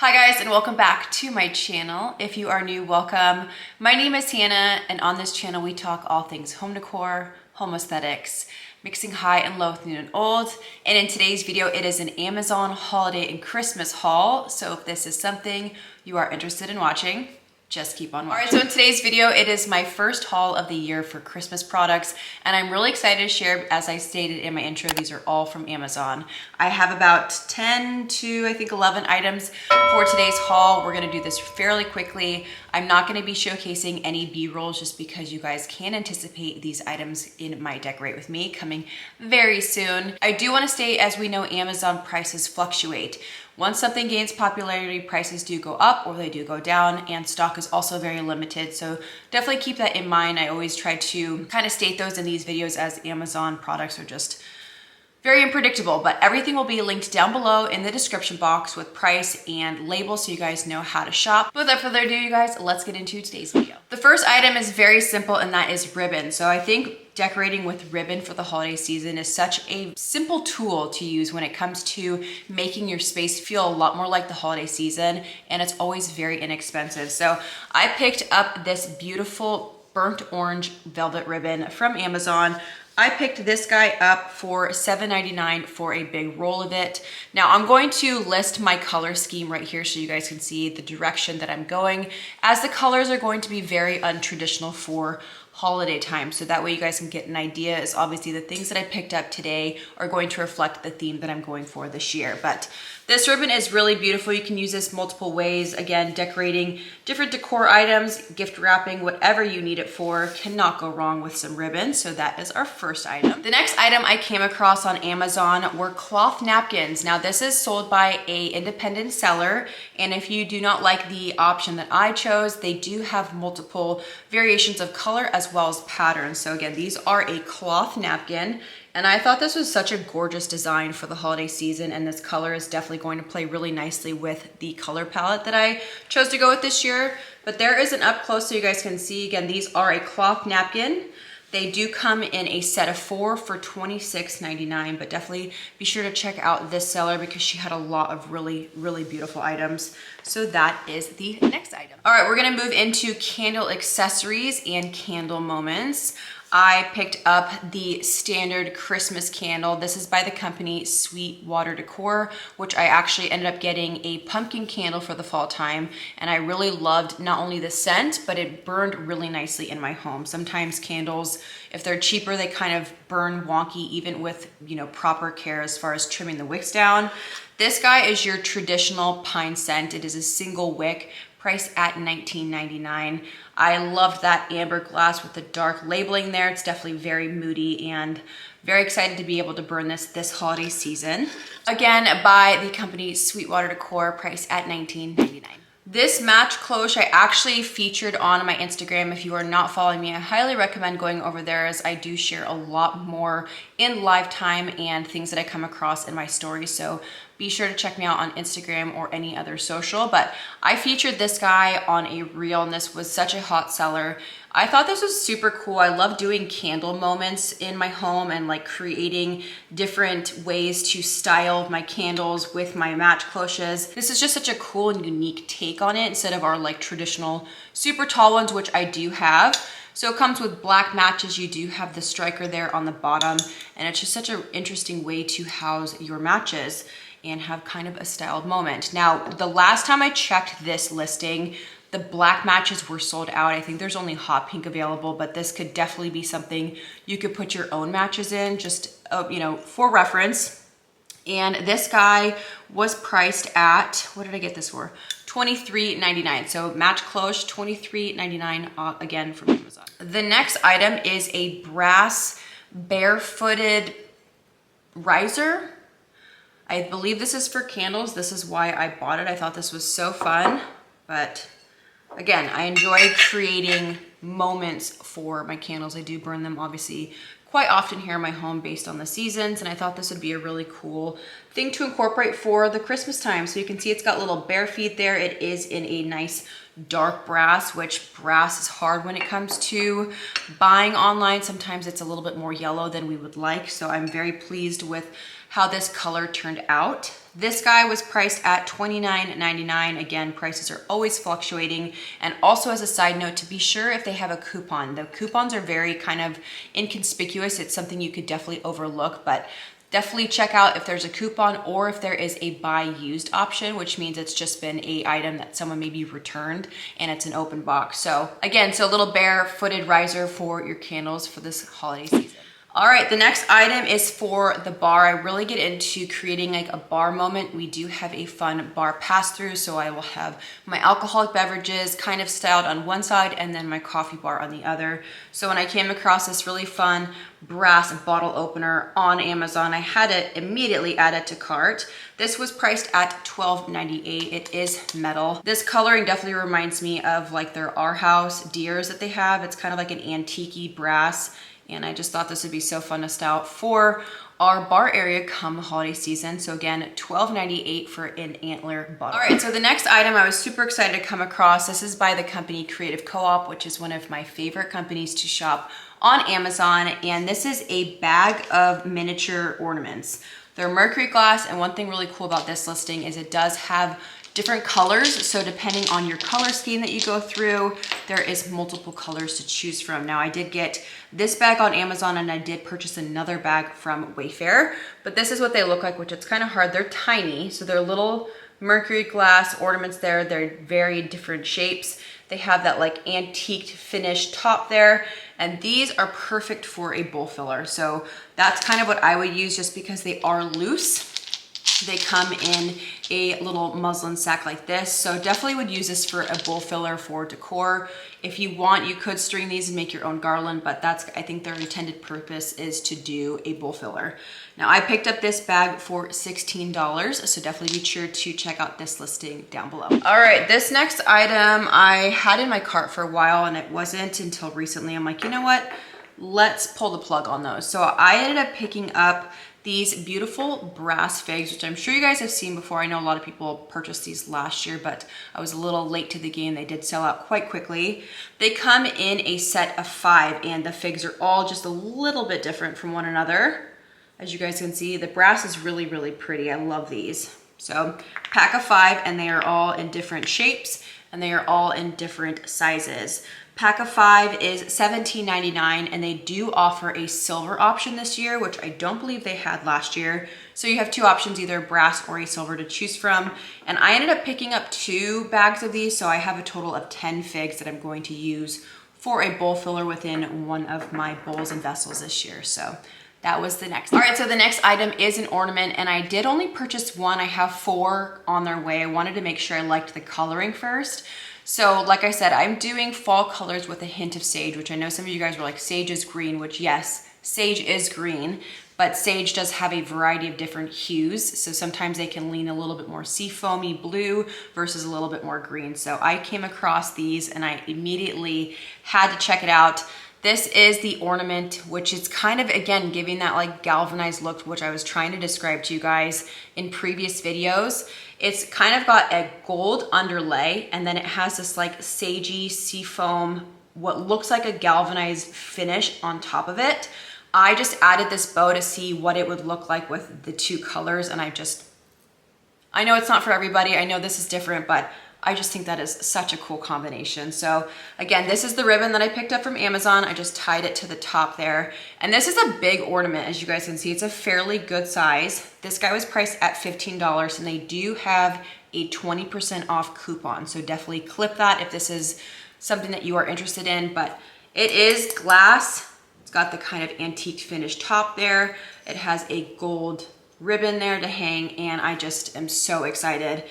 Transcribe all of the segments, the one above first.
Hi guys, and welcome back to my channel. If you are new, welcome. My name is Hannah, and on this channel we talk all things home decor, home aesthetics, mixing high and low with new and old. And in today's video, it is an Amazon holiday and Christmas haul. So if this is something you are interested in watching, just keep on watching. All right, so in today's video, it is my first haul of the year for Christmas products, and I'm really excited to share. As I stated in my intro, these are all from Amazon. I have about 10 to, I think, 11 items for today's haul. We're gonna do this fairly quickly. I'm not gonna be showcasing any B-rolls just because you guys can anticipate these items in my Decorate With Me coming very soon. I do wanna state, as we know, Amazon prices fluctuate. Once something gains popularity, prices do go up or they do go down, and stock is also very limited. So definitely keep that in mind. I always try to kind of state those in these videos, as Amazon products are just very unpredictable, but everything will be linked down below in the description box with price and label so you guys know how to shop. Without further ado, you guys, let's get into today's video. The first item is very simple, and that is ribbon. So I think decorating with ribbon for the holiday season is such a simple tool to use when it comes to making your space feel a lot more like the holiday season, and it's always very inexpensive. So I picked up this beautiful burnt orange velvet ribbon from Amazon. I picked this guy up for $7.99 for a big roll of it. Now I'm going to list my color scheme right here so you guys can see the direction that I'm going, as the colors are going to be very untraditional for holiday time. So that way you guys can get an idea, as obviously the things that I picked up today are going to reflect the theme that I'm going for this year. But this ribbon is really beautiful. You can use this multiple ways. Again, decorating different decor items, gift wrapping, whatever you need it for, cannot go wrong with some ribbon. So that is our first item. The next item I came across on Amazon were cloth napkins. Now this is sold by an independent seller, and if you do not like the option that I chose, they do have multiple variations of color as well as patterns. So again, these are a cloth napkin, and I thought this was such a gorgeous design for the holiday season, and this color is definitely going to play really nicely with the color palette that I chose to go with this year. But there is an up close so you guys can see. Again, these are a cloth napkin. They do come in a set of 4 for $26.99, but definitely be sure to check out this seller because she had a lot of really beautiful items. So that is the next item. All right, we're gonna move into candle accessories and candle moments. I picked up the standard Christmas candle. This is by the company Sweetwater Decor, which I actually ended up getting a pumpkin candle for the fall time. And I really loved not only the scent, but it burned really nicely in my home. Sometimes candles, if they're cheaper, they kind of burn wonky, even with, you know, proper care as far as trimming the wicks down. This guy is your traditional pine scent. It is a single wick, priced at $19.99. I loved that amber glass with the dark labeling there. It's definitely very moody, and very excited to be able to burn this holiday season. Again, by the company Sweetwater Decor, priced at $19.99. This match cloche I actually featured on my Instagram. If you are not following me, I highly recommend going over there, as I do share a lot more in live time and things that I come across in my stories. So be sure to check me out on Instagram or any other social. But I featured this guy on a reel, and this was such a hot seller. I thought this was super cool. I love doing candle moments in my home and like creating different ways to style my candles with my match cloches. This is just such a cool and unique take on it instead of our like traditional super tall ones, which I do have. So it comes with black matches. You do have the striker there on the bottom, and it's just such an interesting way to house your matches and have kind of a styled moment. Now, the last time I checked this listing, the black matches were sold out. I think there's only hot pink available, but this could definitely be something you could put your own matches in, just you know, for reference. And this guy was priced at, what did I get this for? $23.99. So match cloche, $23.99, again from Amazon. The next item is a brass barefooted riser. I believe this is for candles. This is why I bought it. I thought this was so fun, but again, I enjoy creating moments for my candles. I do burn them obviously quite often here in my home based on the seasons, and I thought this would be a really cool thing to incorporate for the Christmas time. So you can see it's got little bare feet there. It is in a nice dark brass, which brass is hard when it comes to buying online. Sometimes it's a little bit more yellow than we would like. So I'm very pleased with how this color turned out. This guy was priced at $29.99. Again, prices are always fluctuating. And also as a side note, to be sure if they have a coupon. The coupons are very kind of inconspicuous. It's something you could definitely overlook, but definitely check out if there's a coupon or if there is a buy used option, which means it's just been a item that someone maybe returned and it's an open box. So again, so a little barefooted riser for your candles for this holiday season. All right, the next item is for the bar. I really get into creating like a bar moment. We do have a fun bar pass through, so I will have my alcoholic beverages kind of styled on one side and then my coffee bar on the other. So when I came across this really fun brass bottle opener on Amazon, I had it immediately added to cart. This was priced at $12.98. It is metal. This coloring definitely reminds me of like their Our House deers that they have. It's kind of like an antique brass. And I just thought this would be so fun to style for our bar area come holiday season. So again, $12.98 for an antler bottle. All right, so the next item I was super excited to come across. This is by the company Creative Co-op, which is one of my favorite companies to shop on Amazon. And this is a bag of miniature ornaments. They're mercury glass, and one thing really cool about this listing is it does have different colors. So depending on your color scheme that you go through, there is multiple colors to choose from. Now I did get this bag on Amazon and I did purchase another bag from Wayfair, but this is what they look like, which it's kind of hard. They're tiny, so they're little mercury glass ornaments there. They're very different shapes. They have that like antique finish top there, and these are perfect for a bowl filler. So that's kind of what I would use just because they are loose. They come in a little muslin sack like this. So definitely would use this for a bowl filler for decor. If you want, you could string these and make your own garland, but that's, I think their intended purpose is to do a bowl filler. Now I picked up this bag for $16, so definitely be sure to check out this listing down below. All right, this next item I had in my cart for a while, and it wasn't until recently I'm like, you know what? Let's pull the plug on those. So I ended up picking up these beautiful brass figs, which I'm sure you guys have seen before. I know a lot of people purchased these last year, but I was a little late to the game. They did sell out quite quickly. They come in a set of 5, and the figs are all just a little bit different from one another. As you guys can see, the brass is really, really pretty. I love these. So pack of 5, and they are all in different shapes, and they are all in different sizes. Pack of 5 is $17.99, and they do offer a silver option this year, which I don't believe they had last year. So you have 2 options, either brass or a silver to choose from. And I ended up picking up 2 bags of these, so I have a total of 10 figs that I'm going to use for a bowl filler within one of my bowls and vessels this year. So that was the next. All right, so the next item is an ornament, and I did only purchase 1. I have 4 on their way. I wanted to make sure I liked the coloring first. So like I said, I'm doing fall colors with a hint of sage, which I know some of you guys were like, sage is green, which yes, sage is green, but sage does have a variety of different hues. So sometimes they can lean a little bit more seafoamy blue versus a little bit more green. So I came across these and I immediately had to check it out. This is the ornament, which is kind of, again, giving that like galvanized look, which I was trying to describe to you guys in previous videos. It's kind of got a gold underlay, and then it has this like sagey seafoam, what looks like a galvanized finish on top of it. I just added this bow to see what it would look like with the 2 colors, and I know it's not for everybody. I know this is different, but I just think that is such a cool combination. So again, this is the ribbon that I picked up from Amazon. I just tied it to the top there. And this is a big ornament, as you guys can see. It's a fairly good size. This guy was priced at $15, and they do have a 20% off coupon. So definitely clip that if this is something that you are interested in. But it is glass. It's got the kind of antique finish top there. It has a gold ribbon there to hang, and I just am so excited.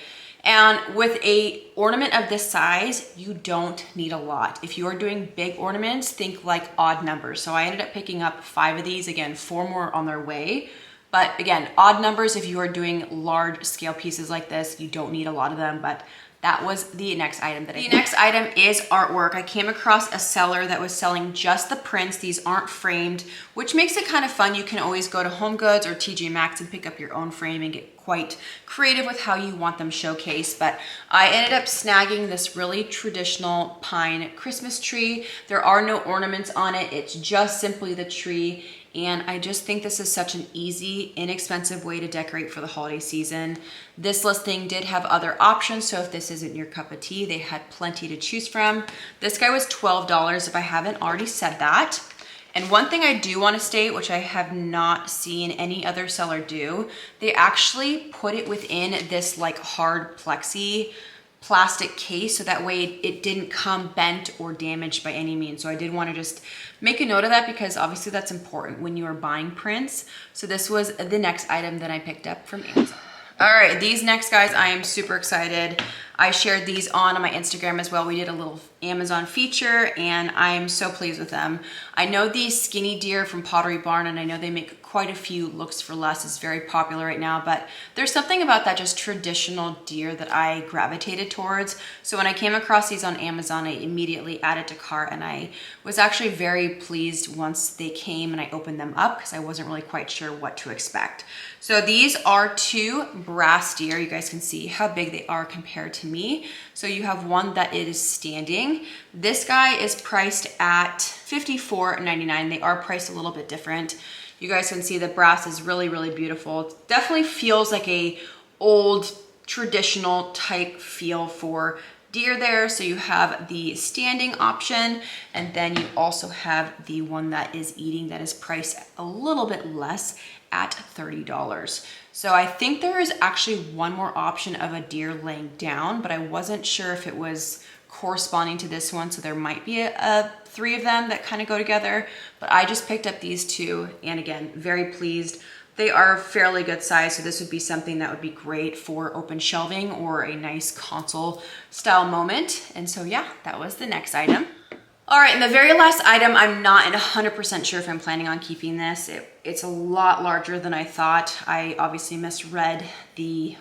And with a ornament of this size, you don't need a lot. If you are doing big ornaments, think like odd numbers. So I ended up picking up 5 of these, again, 4 more on their way. But again, odd numbers, if you are doing large scale pieces like this, you don't need a lot of them, but that was the next item that I did. The next item is artwork. I came across a seller that was selling just the prints. These aren't framed, which makes it kind of fun. You can always go to Home Goods or TJ Maxx and pick up your own frame and get quite creative with how you want them showcased. But I ended up snagging this really traditional pine Christmas tree. There are no ornaments on it. It's just simply the tree. And I just think this is such an easy, inexpensive way to decorate for the holiday season. This listing did have other options, so if this isn't your cup of tea, they had plenty to choose from. This guy was $12 if I haven't already said that. And one thing I do want to state, which I have not seen any other seller do, they actually put it within this like hard plexi plastic case, so that way it didn't come bent or damaged by any means. So I did want to just make a note of that, because obviously that's important when you are buying prints. So this was the next item that I picked up from Amazon. All right, these next guys, I am super excited. I shared these on my Instagram as well. We did a little Amazon feature and I'm so pleased with them. I know these skinny deer from Pottery Barn, and I know they make quite a few looks for less. It's very popular right now, but there's something about that just traditional deer that I gravitated towards. So when I came across these on Amazon, I immediately added to cart, and I was actually very pleased once they came and I opened them up, because I wasn't really quite sure what to expect. So these are two brass deer. You guys can see how big they are compared to me. So you have one that is standing. This guy is priced at $54.99. They are priced a little bit different. You guys can see the brass is really, really beautiful. It definitely feels like a old traditional type feel for deer there. So you have the standing option, and then you also have the one that is eating, that is priced a little bit less at $30. So I think there is actually one more option of a deer laying down, but I wasn't sure if it was corresponding to this one. So there might be three of them that kind of go together, but I just picked up these two, and again, very pleased. They are fairly good size, so this would be something that would be great for open shelving or a nice console style moment. And so yeah, that was the next item. All right, and the very last item, I'm not 100% sure if I'm planning on keeping this. It's a lot larger than I thought. I obviously misread the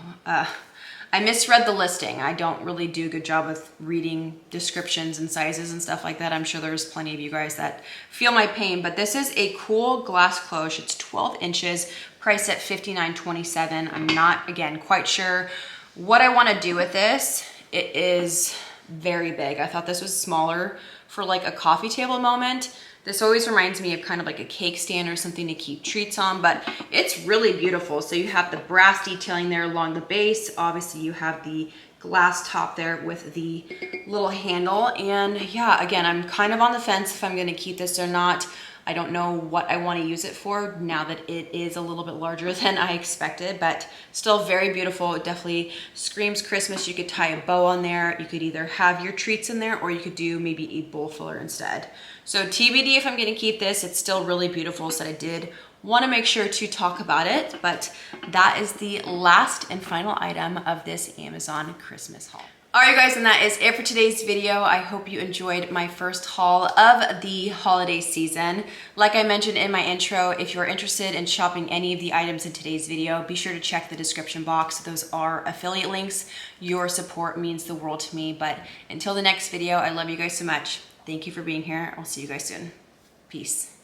listing. I don't really do a good job with reading descriptions and sizes and stuff like that. I'm sure there's plenty of you guys that feel my pain, but this is a cool glass cloche. It's 12 inches, priced at $59.27. I'm not, again, quite sure what I want to do with this. It is very big. I thought this was smaller for like a coffee table moment. This always reminds me of kind of like a cake stand or something to keep treats on, but it's really beautiful. So you have the brass detailing there along the base. Obviously you have the glass top there with the little handle. And yeah, again, I'm kind of on the fence if I'm gonna keep this or not. I don't know what I want to use it for now that it is a little bit larger than I expected, but still very beautiful. It definitely screams Christmas. You could tie a bow on there. You could either have your treats in there, or you could do maybe a bowl filler instead. So TBD if I'm going to keep this. It's still really beautiful, so I did want to make sure to talk about it, but that is the last and final item of this Amazon Christmas haul. All right, you guys, and that is it for today's video. I hope you enjoyed my first haul of the holiday season. Like I mentioned in my intro, if you're interested in shopping any of the items in today's video, be sure to check the description box. Those are affiliate links. Your support means the world to me. But until the next video, I love you guys so much. Thank you for being here. I'll see you guys soon. Peace.